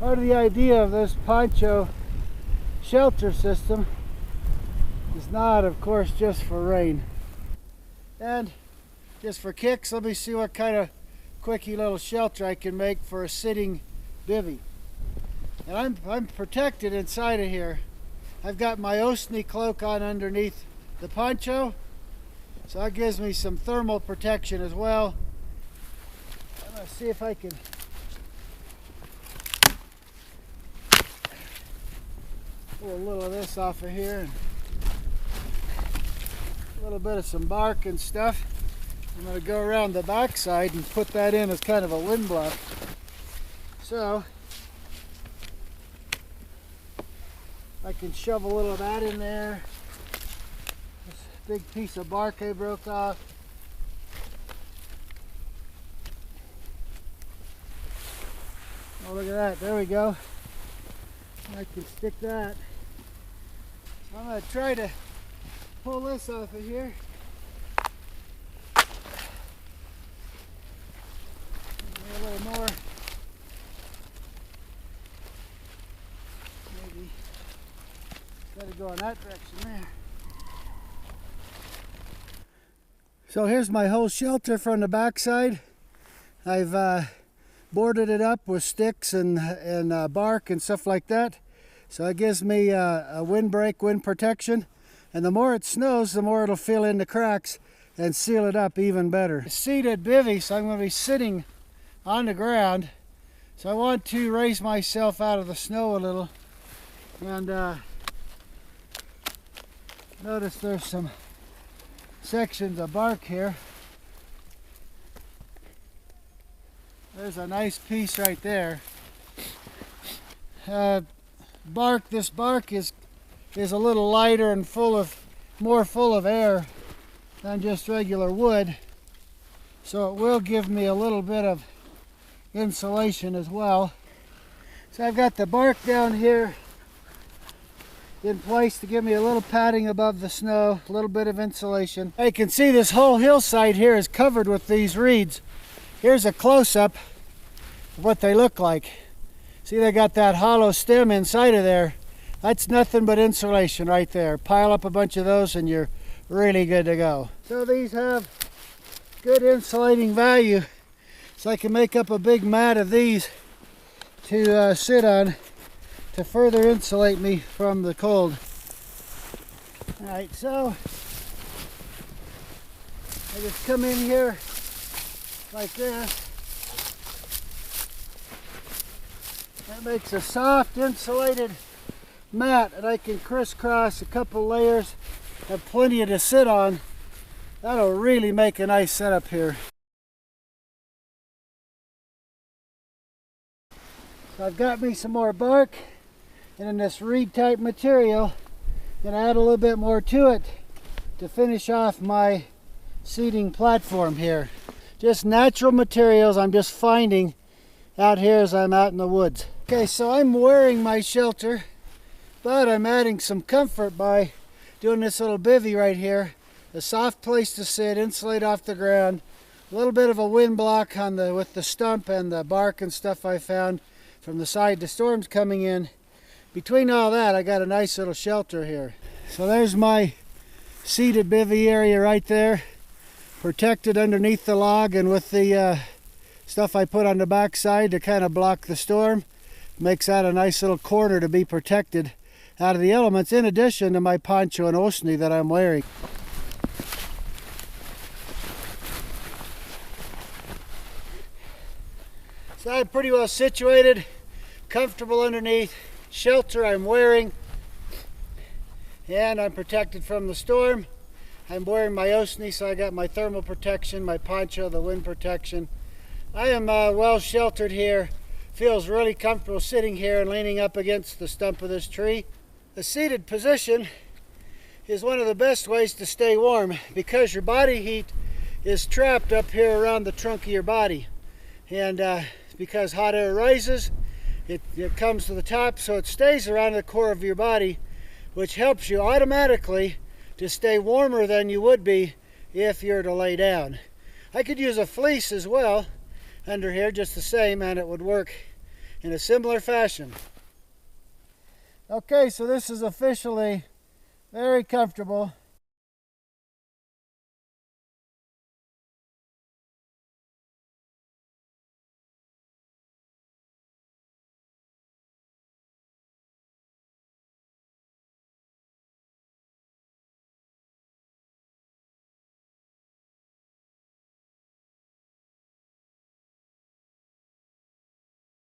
Part of the idea of this Poncho shelter system is not, of course, just for rain. And just for kicks, let me see what kind of quickie little shelter I can make for a sitting bivy. And I'm protected inside of here. I've got my Osni cloak on underneath the poncho, so that gives me some thermal protection as well. I'm going to see if I can pull a little of this off of here, and a little bit of some bark and stuff. I'm going to go around the back side and put that in as kind of a wind block. So I can shove a little of that in there. This big piece of bark I broke off. Oh, look at that. There we go. I can stick that. So I'm going to try to pull this off of here. A little more. Maybe got to go in that direction there. So here's my whole shelter from the backside. I've boarded it up with sticks and bark and stuff like that. So it gives me a windbreak, wind protection. And the more it snows, the more it'll fill in the cracks and seal it up even better. Seated bivy, so I'm going to be sitting on the ground. So I want to raise myself out of the snow a little. And notice there's some sections of bark here. There's a nice piece right there. This bark is a little lighter and more full of air than just regular wood. So it will give me a little bit of insulation as well. So I've got the bark down here in place to give me a little padding above the snow, a little bit of insulation. You can see this whole hillside here is covered with these reeds. Here's a close-up of what they look like. See, they got that hollow stem inside of there. That's nothing but insulation right there. Pile up a bunch of those and you're really good to go. So these have good insulating value. So I can make up a big mat of these to sit on to further insulate me from the cold. All right, so I just come in here like this. That makes a soft insulated mat, and I can crisscross a couple layers, have plenty to sit on. That'll really make a nice setup here. So I've got me some more bark and in this reed type material, and add a little bit more to it to finish off my seating platform here. Just natural materials I'm just finding out here as I'm out in the woods. Okay, so I'm wearing my shelter, but I'm adding some comfort by doing this little bivy right here. A soft place to sit, insulate off the ground. A little bit of a wind block on with the stump and the bark and stuff I found from the side the storm's coming in. Between all that, I got a nice little shelter here. So there's my seated bivy area right there, protected underneath the log and with the stuff I put on the back side to kind of block the storm. Makes that a nice little corner to be protected out of the elements, in addition to my poncho and osni that I'm wearing. So I'm pretty well situated, comfortable underneath, shelter I'm wearing, and I'm protected from the storm. I'm wearing my osni, so I got my thermal protection, my poncho, the wind protection. I am well sheltered here. Feels really comfortable sitting here and leaning up against the stump of this tree. The seated position is one of the best ways to stay warm because your body heat is trapped up here around the trunk of your body. And because hot air rises, it comes to the top, so it stays around the core of your body, which helps you automatically to stay warmer than you would be if you're to lay down. I could use a fleece as well under here, just the same, and it would work in a similar fashion. Okay, so this is officially very comfortable.